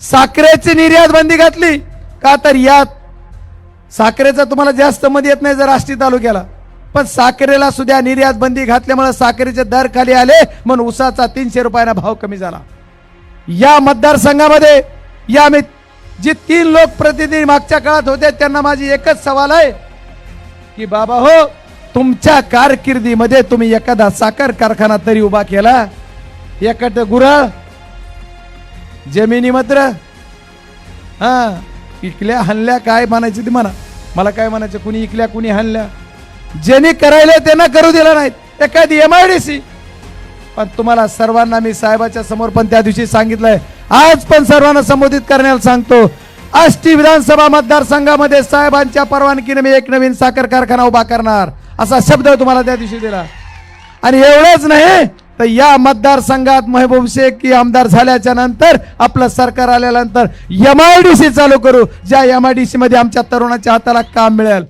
साखरेची निर्यात बंदी घातली का तर यात साखरेचा तुम्हाला जास्त मध्ये येत नाही जर आष्टी तालुक्याला, पण साखरेला सुद्धा निर्यात बंदी घातल्यामुळे साखरेचे दर खाली आले म्हणून उसाचा 300 रुपयांना भाव कमी झाला। या मतदारसंघामध्ये या आम्ही जे 3 लोकप्रतिनिधी मागच्या काळात होते त्यांना माझी एकच सवाल आहे की बाबा हो, तुमच्या कारकिर्दीमध्ये तुम्ही एखादा साखर कारखाना तरी उभा केला? एकट गुराळ जमिनी मात्र इकल्या हल्ल्या काय म्हणायचं ते म्हणा, मला काय म्हणायचं, कुणी इकल्या कुणी हल्ल्या, ज्यांनी करायला त्यांना करू दिला नाहीत एखादी MIDC। पण तुम्हाला सर्वांना मी साहेबाच्या समोर पण त्या दिवशी सांगितलंय, आज पण सर्वांना संबोधित करण्याला सांगतो, आष्टी विधानसभा मतदारसंघामध्ये साहेबांच्या परवानगीने मी एक नवीन साखर कारखाना उभा करणार असा शब्द तुम्हाला त्या दिवशी दिला। आणि एवढंच नाही तर या मतदारसंघात महबूब शेख आमदार झाल्याच्या नंतर आपलं सरकार आल्यानंतर MIDC चालू करू, ज्या MIDC मध्ये आमच्या तरुणाच्या हाताला काम मिळेल।